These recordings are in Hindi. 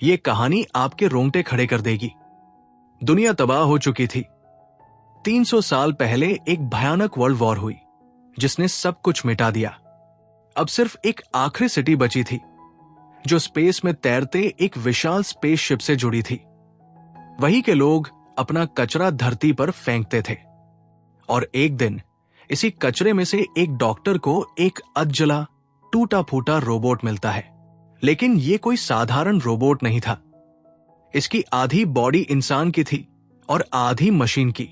ये कहानी आपके रोंगटे खड़े कर देगी। दुनिया तबाह हो चुकी थी। 300 साल पहले एक भयानक वर्ल्ड वॉर हुई जिसने सब कुछ मिटा दिया। अब सिर्फ एक आखिरी सिटी बची थी जो स्पेस में तैरते एक विशाल स्पेसशिप से जुड़ी थी। वहीं के लोग अपना कचरा धरती पर फेंकते थे और एक दिन इसी कचरे में से एक डॉक्टर को एक अधजला टूटा फूटा रोबोट मिलता है। लेकिन यह कोई साधारण रोबोट नहीं था। इसकी आधी बॉडी इंसान की थी और आधी मशीन की।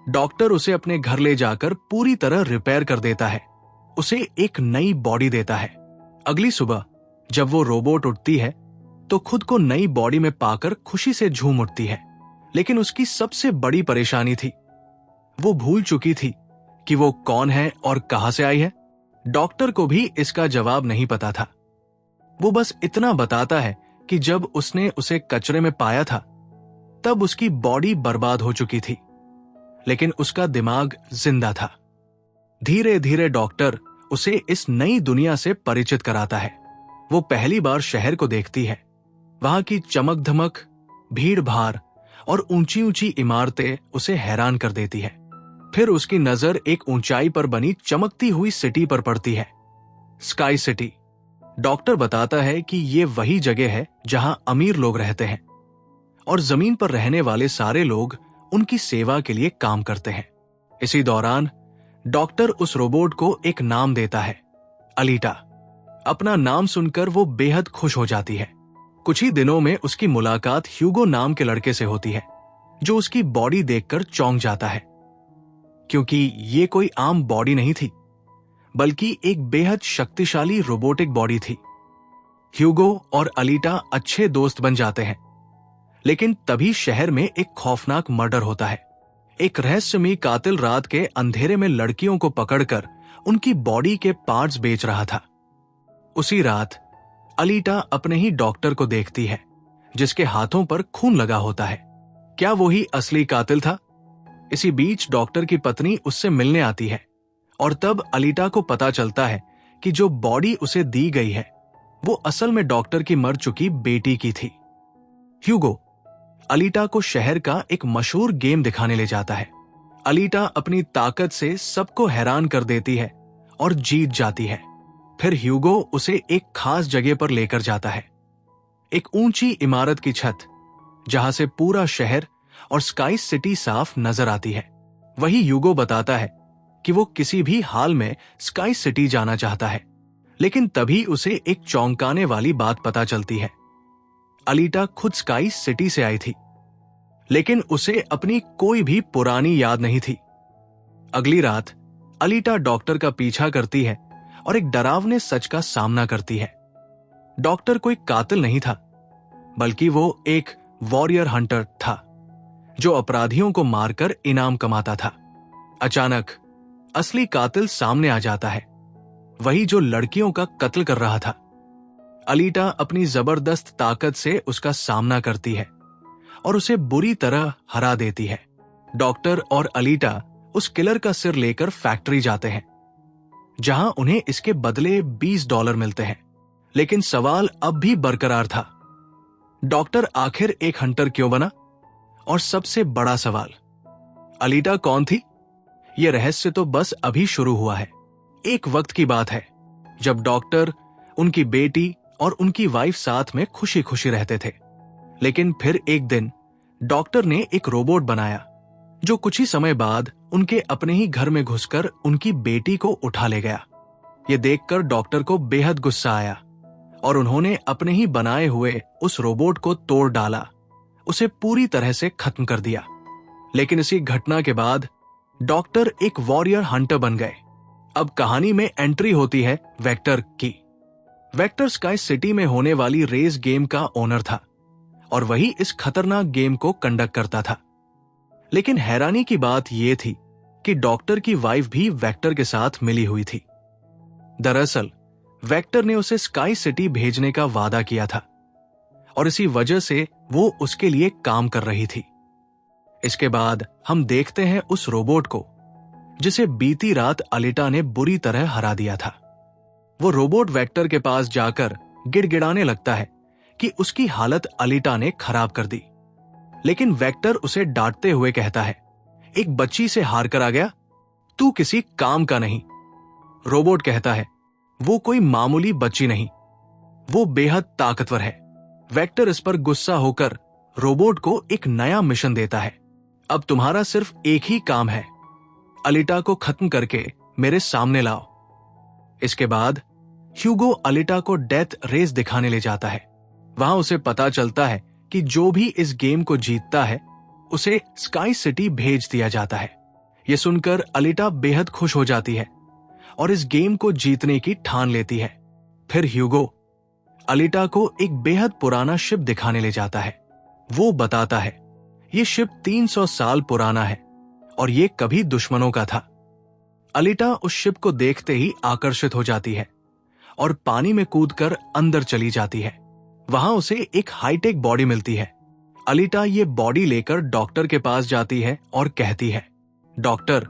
डॉक्टर उसे अपने घर ले जाकर पूरी तरह रिपेयर कर देता है, उसे एक नई बॉडी देता है। अगली सुबह जब वो रोबोट उठती है तो खुद को नई बॉडी में पाकर खुशी से झूम उठती है। लेकिन उसकी सबसे बड़ी परेशानी थी, वो भूल चुकी थी कि वो कौन है और कहां से आई है। डॉक्टर को भी इसका जवाब नहीं पता था। वो बस इतना बताता है कि जब उसने उसे कचरे में पाया था तब उसकी बॉडी बर्बाद हो चुकी थी, लेकिन उसका दिमाग जिंदा था। धीरे धीरे डॉक्टर उसे इस नई दुनिया से परिचित कराता है। वो पहली बार शहर को देखती है। वहां की चमक धमक, भीड़ भाड़ और ऊंची ऊंची इमारतें उसे हैरान कर देती है। फिर उसकी नजर एक ऊंचाई पर बनी चमकती हुई सिटी पर पड़ती है, स्काई सिटी। डॉक्टर बताता है कि ये वही जगह है जहां अमीर लोग रहते हैं और जमीन पर रहने वाले सारे लोग उनकी सेवा के लिए काम करते हैं। इसी दौरान डॉक्टर उस रोबोट को एक नाम देता है, अलीटा। अपना नाम सुनकर वो बेहद खुश हो जाती है। कुछ ही दिनों में उसकी मुलाकात ह्यूगो नाम के लड़के से होती है जो उसकी बॉडी देखकर चौंक जाता है, क्योंकि ये कोई आम बॉडी नहीं थी बल्कि एक बेहद शक्तिशाली रोबोटिक बॉडी थी। ह्यूगो और अलीटा अच्छे दोस्त बन जाते हैं, लेकिन तभी शहर में एक खौफनाक मर्डर होता है। एक रहस्यमयी कातिल रात के अंधेरे में लड़कियों को पकड़कर उनकी बॉडी के पार्ट्स बेच रहा था। उसी रात अलीटा अपने ही डॉक्टर को देखती है जिसके हाथों पर खून लगा होता है। क्या वो ही असली कातिल था? इसी बीच डॉक्टर की पत्नी उससे मिलने आती है और तब अलीटा को पता चलता है कि जो बॉडी उसे दी गई है वो असल में डॉक्टर की मर चुकी बेटी की थी। ह्यूगो अलीटा को शहर का एक मशहूर गेम दिखाने ले जाता है। अलीटा अपनी ताकत से सबको हैरान कर देती है और जीत जाती है। फिर ह्यूगो उसे एक खास जगह पर लेकर जाता है, एक ऊंची इमारत की छत जहां से पूरा शहर और स्काई सिटी साफ नजर आती है। वही ह्यूगो बताता है कि वो किसी भी हाल में स्काई सिटी जाना चाहता है, लेकिन तभी उसे एक चौंकाने वाली बात पता चलती है। अलीटा खुद स्काई सिटी से आई थी, लेकिन उसे अपनी कोई भी पुरानी याद नहीं थी। अगली रात अलीटा डॉक्टर का पीछा करती है और एक डरावने सच का सामना करती है। डॉक्टर कोई कातिल नहीं था, बल्कि वो एक वॉरियर हंटर था जो अपराधियों को मारकर इनाम कमाता था। अचानक असली कातिल सामने आ जाता है, वही जो लड़कियों का कत्ल कर रहा था। अलीटा अपनी जबरदस्त ताकत से उसका सामना करती है और उसे बुरी तरह हरा देती है। डॉक्टर और अलीटा उस किलर का सिर लेकर फैक्ट्री जाते हैं जहां उन्हें इसके बदले $20 मिलते हैं। लेकिन सवाल अब भी बरकरार था, डॉक्टर आखिर एक हंटर क्यों बना? और सबसे बड़ा सवाल, अलीटा कौन थी? यह रहस्य तो बस अभी शुरू हुआ है। एक वक्त की बात है जब डॉक्टर, उनकी बेटी और उनकी वाइफ साथ में खुशी खुशी रहते थे। लेकिन फिर एक दिन डॉक्टर ने एक रोबोट बनाया जो कुछ ही समय बाद उनके अपने ही घर में घुसकर उनकी बेटी को उठा ले गया। यह देखकर डॉक्टर को बेहद गुस्सा आया और उन्होंने अपने ही बनाए हुए उस रोबोट को तोड़ डाला, उसे पूरी तरह से खत्म कर दिया। लेकिन इसी घटना के बाद डॉक्टर एक वॉरियर हंटर बन गए। अब कहानी में एंट्री होती है वेक्टर की। वेक्टर स्काई सिटी में होने वाली रेस गेम का ओनर था और वही इस खतरनाक गेम को कंडक्ट करता था। लेकिन हैरानी की बात यह थी कि डॉक्टर की वाइफ भी वेक्टर के साथ मिली हुई थी। दरअसल वेक्टर ने उसे स्काई सिटी भेजने का वादा किया था और इसी वजह से वो उसके लिए काम कर रही थी। इसके बाद हम देखते हैं उस रोबोट को जिसे बीती रात अलीटा ने बुरी तरह हरा दिया था। वो रोबोट वेक्टर के पास जाकर गिड़गिड़ाने लगता है कि उसकी हालत अलीटा ने खराब कर दी। लेकिन वेक्टर उसे डांटते हुए कहता है, एक बच्ची से हार कर आ गया, तू किसी काम का नहीं। रोबोट कहता है, वो कोई मामूली बच्ची नहीं, वो बेहद ताकतवर है। वेक्टर इस पर गुस्सा होकर रोबोट को एक नया मिशन देता है। अब तुम्हारा सिर्फ एक ही काम है, अलीटा को खत्म करके मेरे सामने लाओ। इसके बाद ह्यूगो अलीटा को डेथ रेस दिखाने ले जाता है। वहां उसे पता चलता है कि जो भी इस गेम को जीतता है उसे स्काई सिटी भेज दिया जाता है। यह सुनकर अलीटा बेहद खुश हो जाती है और इस गेम को जीतने की ठान लेती है। फिर ह्यूगो अलीटा को एक बेहद पुराना शिप दिखाने ले जाता है। वो बताता है, यह शिप 300 साल पुराना है और ये कभी दुश्मनों का था। अलीटा उस शिप को देखते ही आकर्षित हो जाती है और पानी में कूदकर अंदर चली जाती है। वहां उसे एक हाईटेक बॉडी मिलती है। अलीटा ये बॉडी लेकर डॉक्टर के पास जाती है और कहती है, डॉक्टर,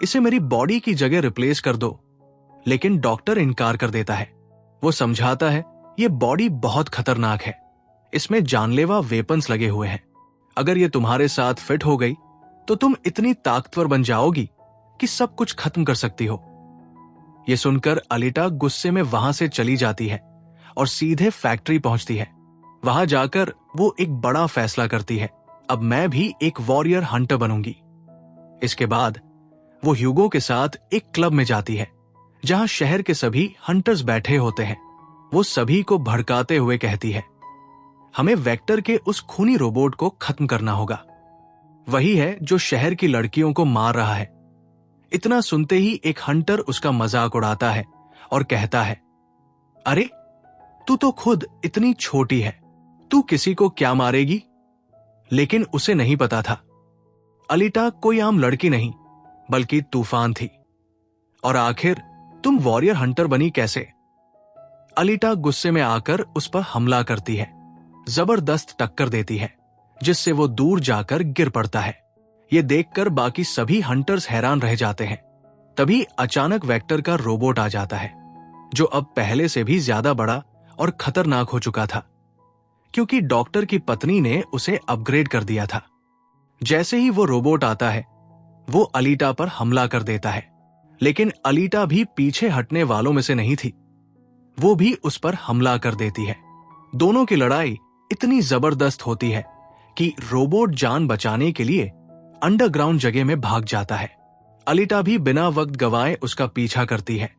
इसे मेरी बॉडी की जगह रिप्लेस कर दो। लेकिन डॉक्टर इनकार कर देता है। वो समझाता है, ये बॉडी बहुत खतरनाक है, इसमें जानलेवा वेपन्स लगे हुए हैं। अगर ये तुम्हारे साथ फिट हो गई तो तुम इतनी ताकतवर बन जाओगी कि सब कुछ खत्म कर सकती हो। यह सुनकर अलीटा गुस्से में वहां से चली जाती है और सीधे फैक्ट्री पहुंचती है। वहां जाकर वो एक बड़ा फैसला करती है, अब मैं भी एक वॉरियर हंटर बनूंगी। इसके बाद वो ह्यूगो के साथ एक क्लब में जाती है जहां शहर के सभी हंटर्स बैठे होते हैं। वो सभी को भड़काते हुए कहती है, हमें वेक्टर के उस खूनी रोबोट को खत्म करना होगा। वही है जो शहर की लड़कियों को मार रहा है। इतना सुनते ही एक हंटर उसका मजाक उड़ाता है और कहता है, अरे तू तो खुद इतनी छोटी है, तू किसी को क्या मारेगी। लेकिन उसे नहीं पता था अलीटा कोई आम लड़की नहीं बल्कि तूफान थी। और आखिर तुम वॉरियर हंटर बनी कैसे? अलीटा गुस्से में आकर उस पर हमला करती है, जबरदस्त टक्कर देती है जिससे वो दूर जाकर गिर पड़ता है। ये देखकर बाकी सभी हंटर्स हैरान रह जाते हैं। तभी अचानक वेक्टर का रोबोट आ जाता है जो अब पहले से भी ज्यादा बड़ा और खतरनाक हो चुका था क्योंकि डॉक्टर की पत्नी ने उसे अपग्रेड कर दिया था। जैसे ही वो रोबोट आता है वो अलीटा पर हमला कर देता है, लेकिन अलीटा भी पीछे हटने वालों में से नहीं थी। वो भी उस पर हमला कर देती है। दोनों की लड़ाई इतनी जबरदस्त होती है कि रोबोट जान बचाने के लिए अंडरग्राउंड जगह में भाग जाता है। अलीटा भी बिना वक्त गवाए उसका पीछा करती है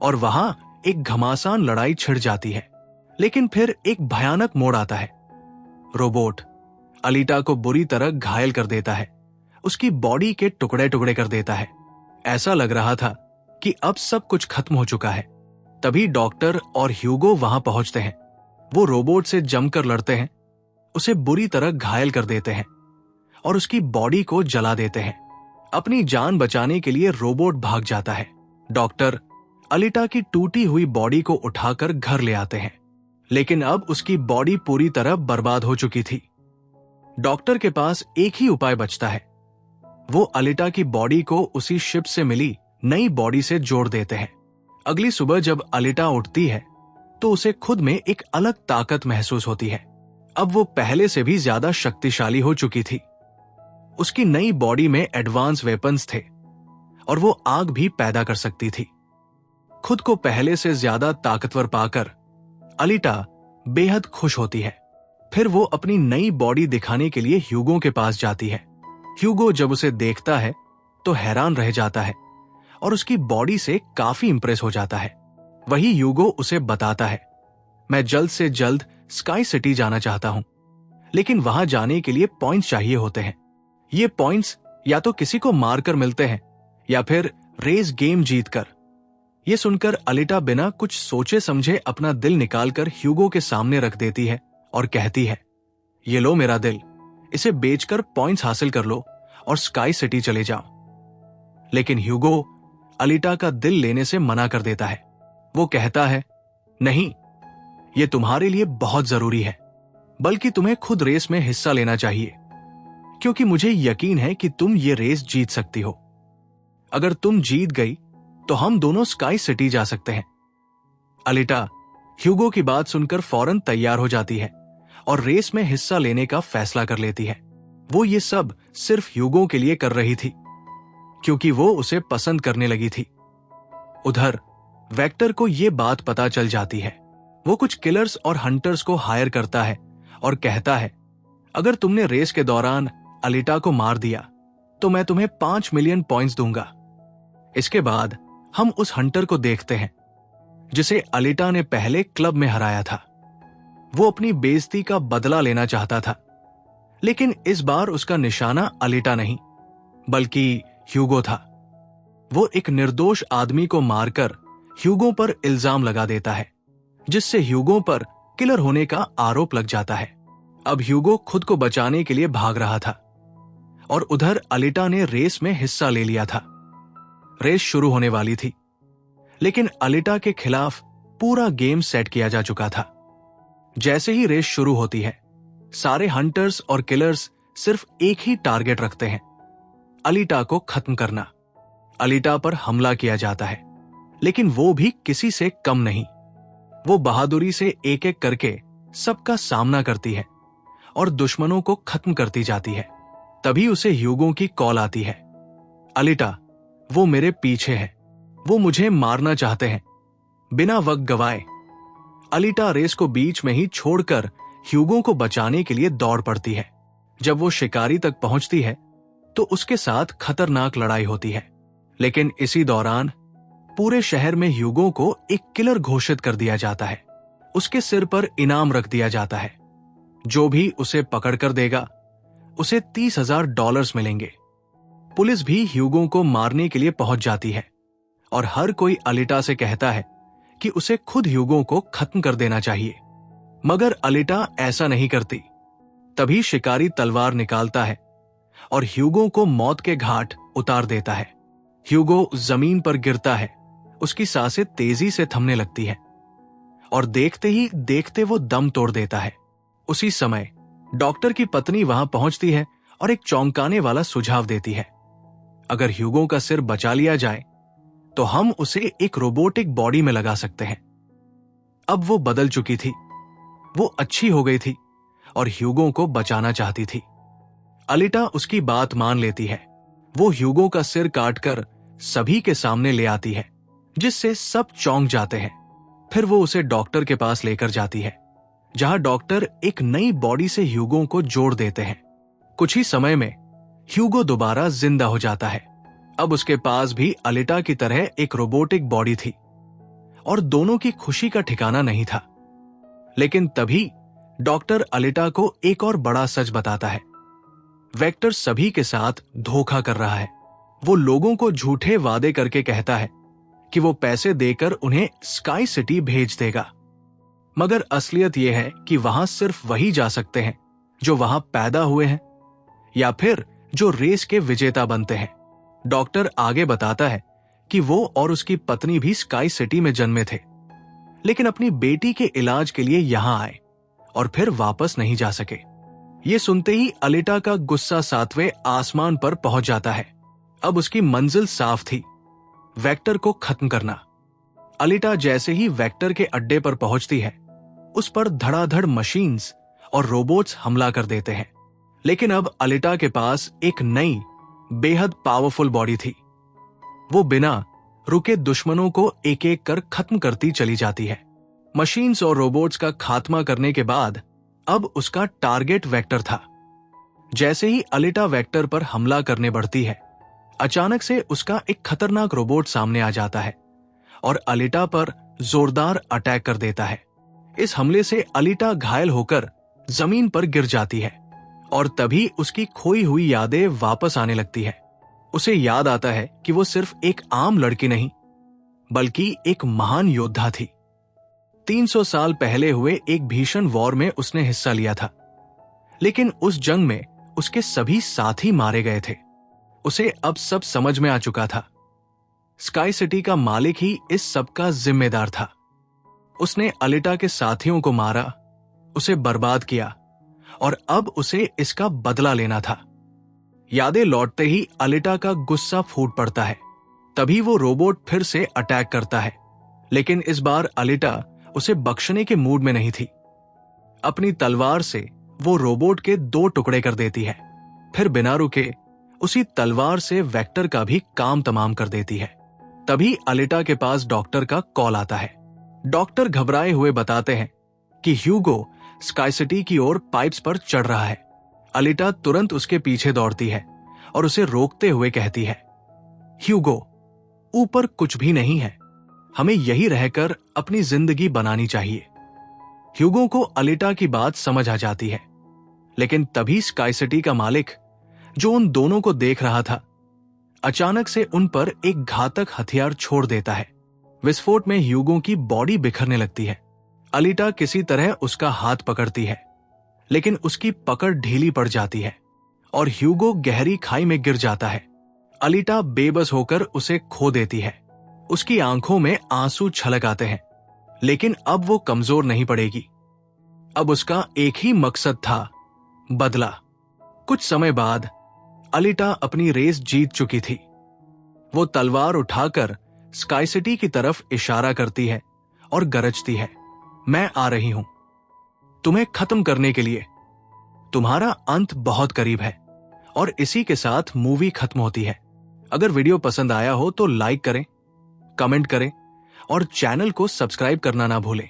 और वहां एक घमासान लड़ाई छिड़ जाती है। लेकिन फिर एक भयानक मोड़ आता है। रोबोट अलीटा को बुरी तरह घायल कर देता है, उसकी बॉडी के टुकड़े टुकड़े कर देता है। ऐसा लग रहा था कि अब सब कुछ खत्म हो चुका है। तभी डॉक्टर और ह्यूगो वहां पहुंचते हैं। वो रोबोट से जमकर लड़ते हैं, उसे बुरी तरह घायल कर देते हैं और उसकी बॉडी को जला देते हैं। अपनी जान बचाने के लिए रोबोट भाग जाता है। डॉक्टर अलीटा की टूटी हुई बॉडी को उठाकर घर ले आते हैं, लेकिन अब उसकी बॉडी पूरी तरह बर्बाद हो चुकी थी। डॉक्टर के पास एक ही उपाय बचता है। वो अलीटा की बॉडी को उसी शिप से मिली नई बॉडी से जोड़ देते हैं। अगली सुबह जब अलीटा उठती है तो उसे खुद में एक अलग ताकत महसूस होती है। अब वो पहले से भी ज्यादा शक्तिशाली हो चुकी थी। उसकी नई बॉडी में एडवांस वेपन्स थे और वो आग भी पैदा कर सकती थी। खुद को पहले से ज्यादा ताकतवर पाकर अलीटा बेहद खुश होती है। फिर वो अपनी नई बॉडी दिखाने के लिए ह्यूगो के पास जाती है। ह्यूगो जब उसे देखता है तो हैरान रह जाता है और उसकी बॉडी से काफी इंप्रेस हो जाता है। वही ह्यूगो उसे बताता है, मैं जल्द से जल्द स्काई सिटी जाना चाहता हूं, लेकिन वहां जाने के लिए पॉइंट्स चाहिए होते हैं। ये पॉइंट्स या तो किसी को मारकर मिलते हैं या फिर रेस गेम जीतकर। ये सुनकर अलीटा बिना कुछ सोचे समझे अपना दिल निकालकर ह्यूगो के सामने रख देती है और कहती है, ये लो मेरा दिल, इसे बेचकर पॉइंट्स हासिल कर लो और स्काई सिटी चले जाओ। लेकिन ह्यूगो अलीटा का दिल लेने से मना कर देता है। वो कहता है, नहीं, ये तुम्हारे लिए बहुत जरूरी है, बल्कि तुम्हें खुद रेस में हिस्सा लेना चाहिए, क्योंकि मुझे यकीन है कि तुम ये रेस जीत सकती हो। अगर तुम जीत गई तो हम दोनों स्काई सिटी जा सकते हैं। अलीटा ह्यूगो की बात सुनकर फौरन तैयार हो जाती है और रेस में हिस्सा लेने का फैसला कर लेती है। वो ये सब सिर्फ ह्यूगो के लिए कर रही थी, क्योंकि वो उसे पसंद करने लगी थी। उधर वेक्टर को ये बात पता चल जाती है। वो कुछ किलर्स और हंटर्स को हायर करता है और कहता है, अगर तुमने रेस के दौरान अलिटा को मार दिया तो मैं तुम्हें 5 मिलियन पॉइंट्स दूंगा। इसके बाद हम उस हंटर को देखते हैं जिसे अलिटा ने पहले क्लब में हराया था। वो अपनी बेइज्जती का बदला लेना चाहता था, लेकिन इस बार उसका निशाना अलिटा नहीं बल्कि ह्यूगो था। वो एक निर्दोष आदमी को मारकर ह्यूगो पर इल्जाम लगा देता है, जिससे ह्यूगो पर किलर होने का आरोप लग जाता है। अब ह्यूगो खुद को बचाने के लिए भाग रहा था और उधर अलिटा ने रेस में हिस्सा ले लिया था। रेस शुरू होने वाली थी, लेकिन अलिटा के खिलाफ पूरा गेम सेट किया जा चुका था। जैसे ही रेस शुरू होती है, सारे हंटर्स और किलर्स सिर्फ एक ही टारगेट रखते हैं, अलिटा को खत्म करना। अलिटा पर हमला किया जाता है, लेकिन वो भी किसी से कम नहीं। वो बहादुरी से एक एक करके सबका सामना करती है और दुश्मनों को खत्म करती जाती है। तभी उसे ह्यूगो की कॉल आती है, अलिटा, वो मेरे पीछे है, वो मुझे मारना चाहते हैं। बिना वक्त गवाए अलिटा रेस को बीच में ही छोड़कर ह्यूगो को बचाने के लिए दौड़ पड़ती है। जब वो शिकारी तक पहुंचती है तो उसके साथ खतरनाक लड़ाई होती है, लेकिन इसी दौरान पूरे शहर में ह्यूगो को एक किलर घोषित कर दिया जाता है। उसके सिर पर इनाम रख दिया जाता है। जो भी उसे पकड़कर देगा उसे $30,000 मिलेंगे। पुलिस भी ह्यूगो को मारने के लिए पहुंच जाती है और हर कोई अलिटा से कहता है कि उसे खुद ह्यूगो को खत्म कर देना चाहिए, मगर अलिटा ऐसा नहीं करती। तभी शिकारी तलवार निकालता है और ह्यूगो को मौत के घाट उतार देता है। ह्यूगो जमीन पर गिरता है, उसकी सांसें तेजी से थमने लगती है और देखते ही देखते वो दम तोड़ देता है। उसी समय डॉक्टर की पत्नी वहां पहुंचती है और एक चौंकाने वाला सुझाव देती है, अगर ह्यूगो का सिर बचा लिया जाए तो हम उसे एक रोबोटिक बॉडी में लगा सकते हैं। अब वो बदल चुकी थी, वो अच्छी हो गई थी और ह्यूगो को बचाना चाहती थी। अलिटा उसकी बात मान लेती है। वो ह्यूगो का सिर काटकर सभी के सामने ले आती है, जिससे सब चौंक जाते हैं। फिर वो उसे डॉक्टर के पास लेकर जाती है, जहां डॉक्टर एक नई बॉडी से ह्यूगो को जोड़ देते हैं। कुछ ही समय में ह्यूगो दोबारा जिंदा हो जाता है। अब उसके पास भी अलिटा की तरह एक रोबोटिक बॉडी थी और दोनों की खुशी का ठिकाना नहीं था। लेकिन तभी डॉक्टर अलिटा को एक और बड़ा सच बताता है। वेक्टर सभी के साथ धोखा कर रहा है। वो लोगों को झूठे वादे करके कहता है कि वो पैसे देकर उन्हें स्काई सिटी भेज देगा, मगर असलियत यह है कि वहां सिर्फ वही जा सकते हैं जो वहां पैदा हुए हैं या फिर जो रेस के विजेता बनते हैं। डॉक्टर आगे बताता है कि वो और उसकी पत्नी भी स्काई सिटी में जन्मे थे, लेकिन अपनी बेटी के इलाज के लिए यहां आए और फिर वापस नहीं जा सके। ये सुनते ही अलिटा का गुस्सा 7वें आसमान पर पहुंच जाता है। अब उसकी मंजिल साफ थी, वेक्टर को खत्म करना। अलिटा जैसे ही वेक्टर के अड्डे पर पहुंचती है, उस पर धड़ाधड़ मशीन्स और रोबोट्स हमला कर देते हैं। लेकिन अब अलिटा के पास एक नई बेहद पावरफुल बॉडी थी। वो बिना रुके दुश्मनों को एक एक कर खत्म करती चली जाती है। मशीन्स और रोबोट्स का खात्मा करने के बाद अब उसका टारगेट वेक्टर था। जैसे ही अलिटा वेक्टर पर हमला करने बढ़ती है, अचानक से उसका एक खतरनाक रोबोट सामने आ जाता है और अलिटा पर जोरदार अटैक कर देता है। इस हमले से अलिटा घायल होकर जमीन पर गिर जाती है और तभी उसकी खोई हुई यादें वापस आने लगती है। उसे याद आता है कि वो सिर्फ एक आम लड़की नहीं, बल्कि एक महान योद्धा थी। 300 साल पहले हुए एक भीषण वॉर में उसने हिस्सा लिया था, लेकिन उस जंग में उसके सभी साथी मारे गए थे। उसे अब सब समझ में आ चुका था। स्काई सिटी का मालिक ही इस सब का जिम्मेदार था। उसने अलिटा के साथियों को मारा, उसे बर्बाद किया और अब उसे इसका बदला लेना था। यादें लौटते ही अलिटा का गुस्सा फूट पड़ता है। तभी वो रोबोट फिर से अटैक करता है, लेकिन इस बार अलिटा उसे बख्शने के मूड में नहीं थी। अपनी तलवार से वो रोबोट के 2 टुकड़े कर देती है। फिर बिना रुके उसी तलवार से वेक्टर का भी काम तमाम कर देती है। तभी अलिटा के पास डॉक्टर का कॉल आता है। डॉक्टर घबराए हुए बताते हैं कि ह्यूगो स्काई सिटी की ओर पाइप्स पर चढ़ रहा है। अलिटा तुरंत उसके पीछे दौड़ती है और उसे रोकते हुए कहती है, ह्यूगो, ऊपर कुछ भी नहीं है, हमें यही रहकर अपनी जिंदगी बनानी चाहिए। ह्यूगो को अलिटा की बात समझ आ जाती है, लेकिन तभी स्काई सिटी का मालिक, जो उन दोनों को देख रहा था, अचानक से उन पर एक घातक हथियार छोड़ देता है। विस्फोट में ह्यूगो की बॉडी बिखरने लगती है। अलिटा किसी तरह उसका हाथ पकड़ती है, लेकिन उसकी पकड़ ढीली पड़ जाती है और ह्यूगो गहरी खाई में गिर जाता है। अलिटा बेबस होकर उसे खो देती है। उसकी आंखों में आंसू छलक आते हैं, लेकिन अब वो कमजोर नहीं पड़ेगी। अब उसका एक ही मकसद था, बदला। कुछ समय बाद अलिटा अपनी रेस जीत चुकी थी। वो तलवार उठाकर स्काई सिटी की तरफ इशारा करती है और गरजती है, मैं आ रही हूं तुम्हें खत्म करने के लिए। तुम्हारा अंत बहुत करीब है। और इसी के साथ मूवी खत्म होती है। अगर वीडियो पसंद आया हो तो लाइक करें, कमेंट करें और चैनल को सब्सक्राइब करना ना भूलें।